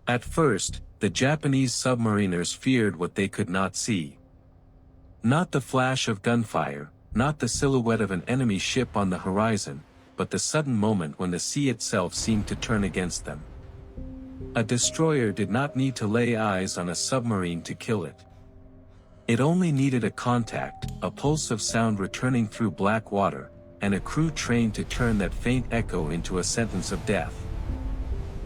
At first, the Japanese submariners feared what they could not see. Not the flash of gunfire, not the silhouette of an enemy ship on the horizon, but the sudden moment when the sea itself seemed to turn against them. A destroyer did not need to lay eyes on a submarine to kill it. It only needed a contact, a pulse of sound returning through black water, and a crew trained to turn that faint echo into a sentence of death.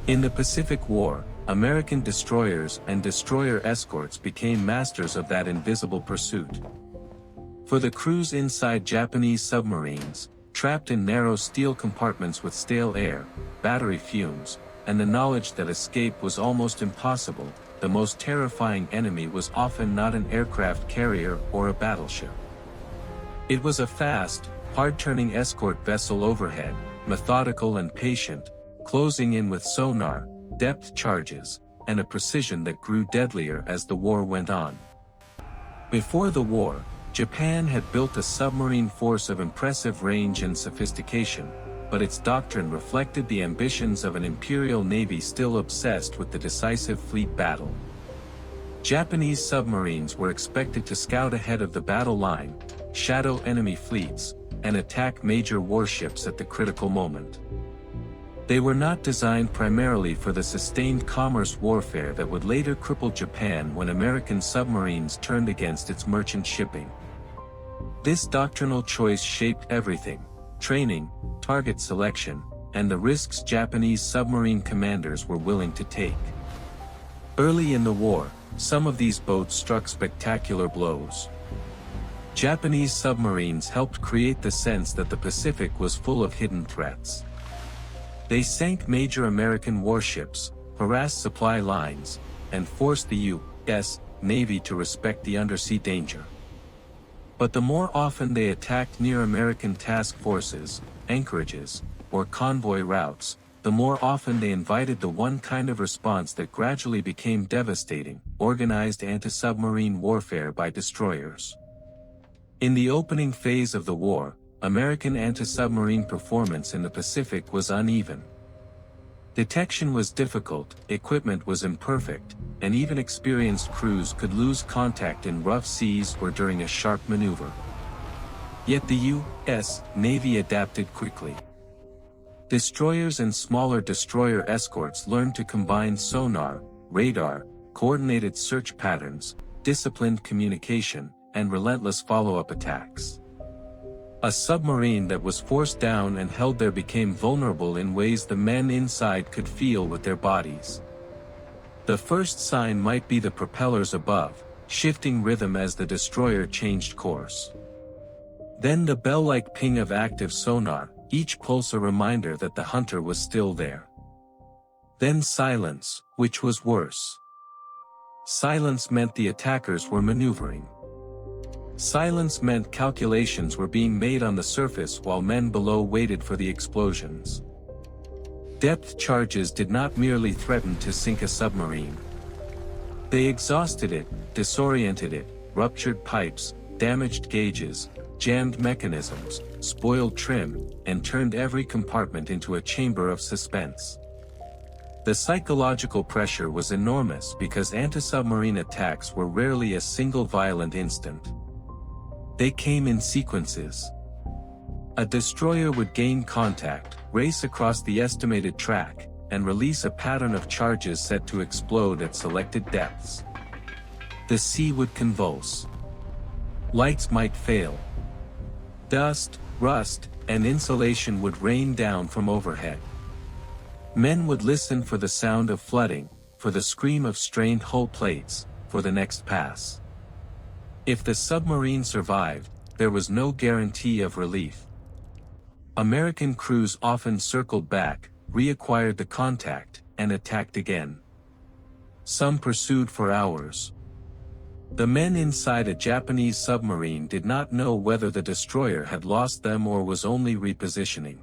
In the Pacific War, American destroyers and destroyer escorts became masters of that invisible pursuit. For the crews inside Japanese submarines, trapped in narrow steel compartments with stale air, battery fumes, and the knowledge that escape was almost impossible, the most terrifying enemy was often not an aircraft carrier or a battleship. It was a fast, hard-turning escort vessel overhead, methodical and patient, closing in with sonar, depth charges, and a precision that grew deadlier as the war went on. Before the war, Japan had built a submarine force of impressive range and sophistication, but its doctrine reflected the ambitions of an imperial navy still obsessed with the decisive fleet battle. Japanese submarines were expected to scout ahead of the battle line, shadow enemy fleets, and attack major warships at the critical moment. They were not designed primarily for the sustained commerce warfare that would later cripple Japan when American submarines turned against its merchant shipping. This doctrinal choice shaped everything: training, target selection, and the risks Japanese submarine commanders were willing to take. Early in the war, some of these boats struck spectacular blows. Japanese submarines helped create the sense that the Pacific was full of hidden threats. They sank major American warships, harassed supply lines, and forced the U.S. Navy to respect the undersea danger. But the more often they attacked near American task forces, anchorages, or convoy routes, the more often they invited the one kind of response that gradually became devastating: organized anti-submarine warfare by destroyers. In the opening phase of the war, American anti-submarine performance in the Pacific was uneven. Detection was difficult, equipment was imperfect, and even experienced crews could lose contact in rough seas or during a sharp maneuver. Yet the U.S. Navy adapted quickly. Destroyers and smaller destroyer escorts learned to combine sonar, radar, coordinated search patterns, disciplined communication, and relentless follow-up attacks. A submarine that was forced down and held there became vulnerable in ways the men inside could feel with their bodies. The first sign might be the propellers above, shifting rhythm as the destroyer changed course. Then the bell-like ping of active sonar, each pulse a reminder that the hunter was still there. Then silence, which was worse. Silence meant the attackers were maneuvering. Silence meant calculations were being made on the surface while men below waited for the explosions. Depth charges did not merely threaten to sink a submarine. They exhausted it, disoriented it, ruptured pipes, damaged gauges, jammed mechanisms, spoiled trim, and turned every compartment into a chamber of suspense. The psychological pressure was enormous because anti-submarine attacks were rarely a single violent instant. They came in sequences. A destroyer would gain contact, race across the estimated track, and release a pattern of charges set to explode at selected depths. The sea would convulse. Lights might fail. Dust, rust, and insulation would rain down from overhead. Men would listen for the sound of flooding, for the scream of strained hull plates, for the next pass. If the submarine survived, there was no guarantee of relief. American crews often circled back, reacquired the contact, and attacked again. Some pursued for hours. The men inside a Japanese submarine did not know whether the destroyer had lost them or was only repositioning.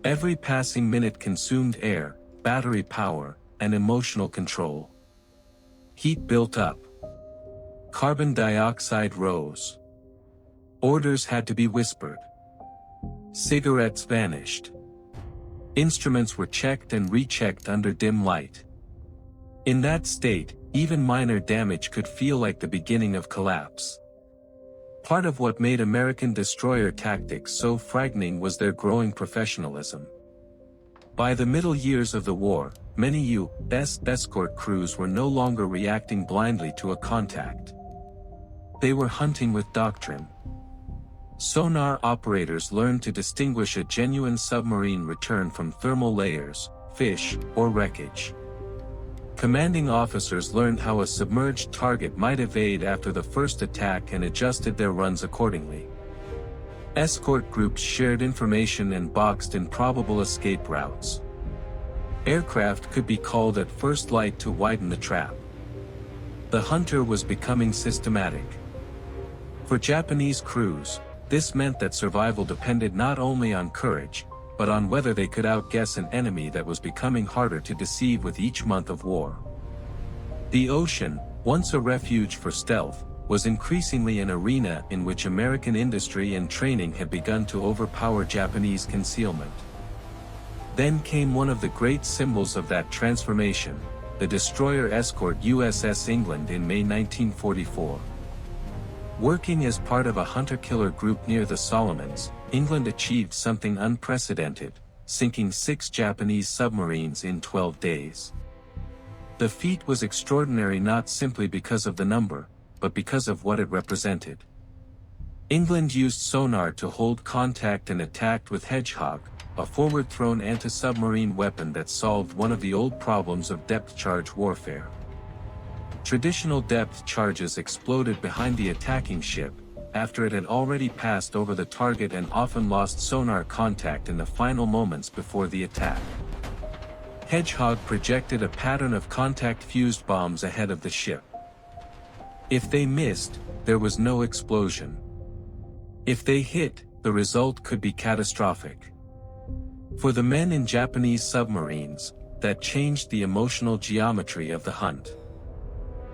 Every passing minute consumed air, battery power, and emotional control. Heat built up. Carbon dioxide rose. Orders had to be whispered. Cigarettes vanished. Instruments were checked and rechecked under dim light. In that state, even minor damage could feel like the beginning of collapse. Part of what made American destroyer tactics so frightening was their growing professionalism. By the middle years of the war, many U.S. escort crews were no longer reacting blindly to a contact. They were hunting with doctrine. Sonar operators learned to distinguish a genuine submarine return from thermal layers, fish, or wreckage. Commanding officers learned how a submerged target might evade after the first attack and adjusted their runs accordingly. Escort groups shared information and boxed in probable escape routes. Aircraft could be called at first light to widen the trap. The hunter was becoming systematic. For Japanese crews, this meant that survival depended not only on courage, but on whether they could outguess an enemy that was becoming harder to deceive with each month of war. The ocean, once a refuge for stealth, was increasingly an arena in which American industry and training had begun to overpower Japanese concealment. Then came one of the great symbols of that transformation, the destroyer escort USS England in May 1944. Working as part of a hunter-killer group near the Solomons, England achieved something unprecedented, sinking 6 Japanese submarines in 12 days. The feat was extraordinary not simply because of the number, but because of what it represented. England used sonar to hold contact and attacked with Hedgehog, a forward-thrown anti-submarine weapon that solved one of the old problems of depth-charge warfare. Traditional depth charges exploded behind the attacking ship, after it had already passed over the target and often lost sonar contact in the final moments before the attack. Hedgehog projected a pattern of contact-fused bombs ahead of the ship. If they missed, there was no explosion. If they hit, the result could be catastrophic. For the men in Japanese submarines, that changed the emotional geometry of the hunt.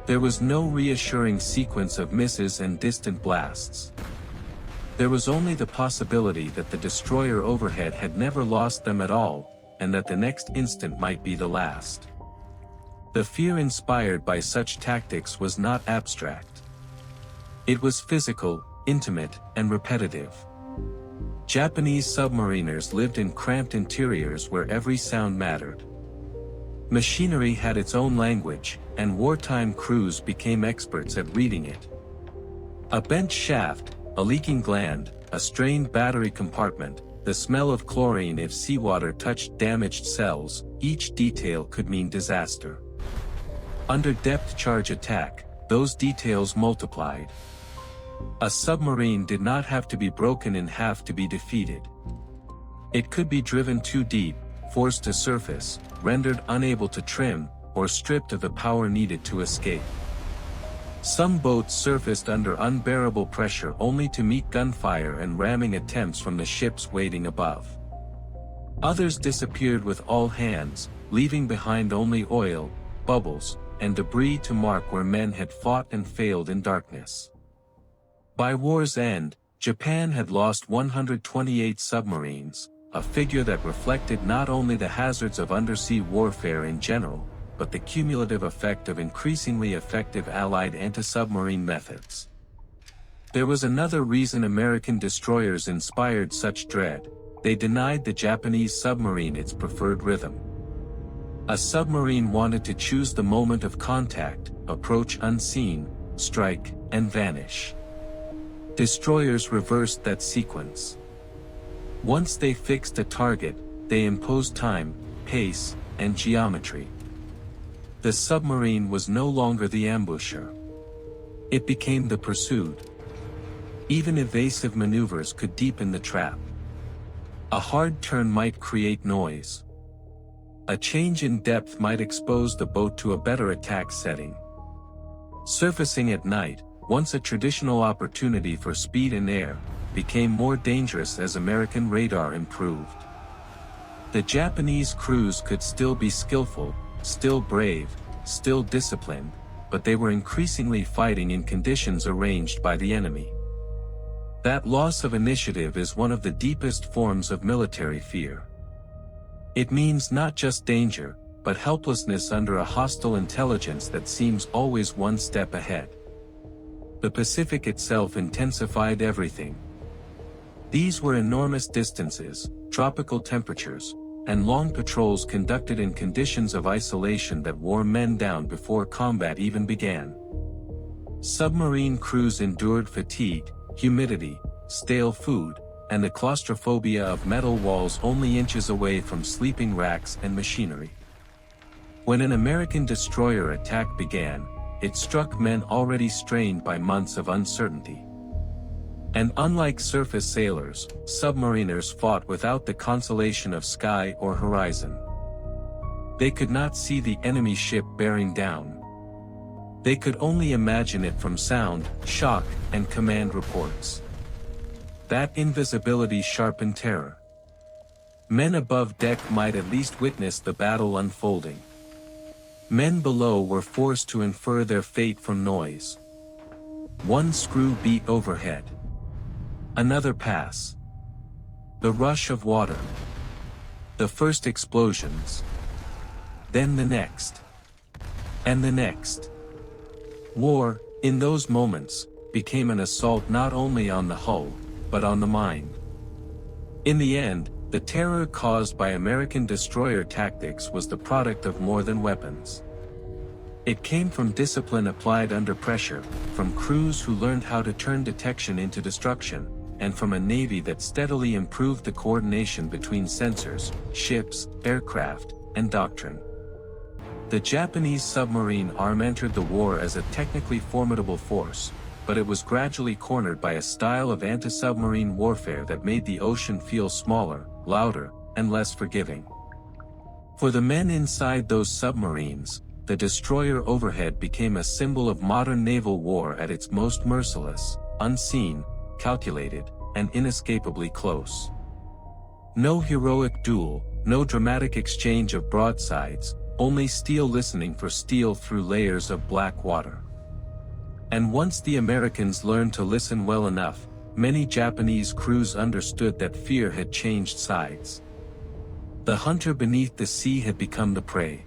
There was no reassuring sequence of misses and distant blasts. There was only the possibility that the destroyer overhead had never lost them at all, and that the next instant might be the last. The fear inspired by such tactics was not abstract. It was physical, intimate, and repetitive. Japanese submariners lived in cramped interiors where every sound mattered. Machinery had its own language, and wartime crews became experts at reading it. A bent shaft, a leaking gland, a strained battery compartment, the smell of chlorine if seawater touched damaged cells, each detail could mean disaster. Under depth charge attack, those details multiplied. A submarine did not have to be broken in half to be defeated. It could be driven too deep, forced to surface, rendered unable to trim, or stripped of the power needed to escape. Some boats surfaced under unbearable pressure only to meet gunfire and ramming attempts from the ships waiting above. Others disappeared with all hands, leaving behind only oil, bubbles, and debris to mark where men had fought and failed in darkness. By war's end, Japan had lost 128 submarines, a figure that reflected not only the hazards of undersea warfare in general, but the cumulative effect of increasingly effective Allied anti-submarine methods. There was another reason American destroyers inspired such dread: they denied the Japanese submarine its preferred rhythm. A submarine wanted to choose the moment of contact, approach unseen, strike, and vanish. Destroyers reversed that sequence. Once they fixed a target, they imposed time, pace, and geometry. The submarine was no longer the ambusher. It became the pursued. Even evasive maneuvers could deepen the trap. A hard turn might create noise. A change in depth might expose the boat to a better attack setting. Surfacing at night, once a traditional opportunity for speed and air, became more dangerous as American radar improved. The Japanese crews could still be skillful, still brave, still disciplined, but they were increasingly fighting in conditions arranged by the enemy. That loss of initiative is one of the deepest forms of military fear. It means not just danger, but helplessness under a hostile intelligence that seems always one step ahead. The Pacific itself intensified everything. These were enormous distances, tropical temperatures, and long patrols conducted in conditions of isolation that wore men down before combat even began. Submarine crews endured fatigue, humidity, stale food, and the claustrophobia of metal walls only inches away from sleeping racks and machinery. When an American destroyer attack began, it struck men already strained by months of uncertainty. And unlike surface sailors, submariners fought without the consolation of sky or horizon. They could not see the enemy ship bearing down. They could only imagine it from sound, shock, and command reports. That invisibility sharpened terror. Men above deck might at least witness the battle unfolding. Men below were forced to infer their fate from noise. One screw beat overhead. Another pass. The rush of water. The first explosions. Then the next. And the next. War, in those moments, became an assault not only on the hull, but on the mind. In the end, the terror caused by American destroyer tactics was the product of more than weapons. It came from discipline applied under pressure, from crews who learned how to turn detection into destruction, and from a navy that steadily improved the coordination between sensors, ships, aircraft, and doctrine. The Japanese submarine arm entered the war as a technically formidable force, but it was gradually cornered by a style of anti-submarine warfare that made the ocean feel smaller, louder, and less forgiving. For the men inside those submarines, the destroyer overhead became a symbol of modern naval war at its most merciless, unseen, calculated, and inescapably close. No heroic duel, no dramatic exchange of broadsides, only steel listening for steel through layers of black water. And once the Americans learned to listen well enough, many Japanese crews understood that fear had changed sides. The hunter beneath the sea had become the prey.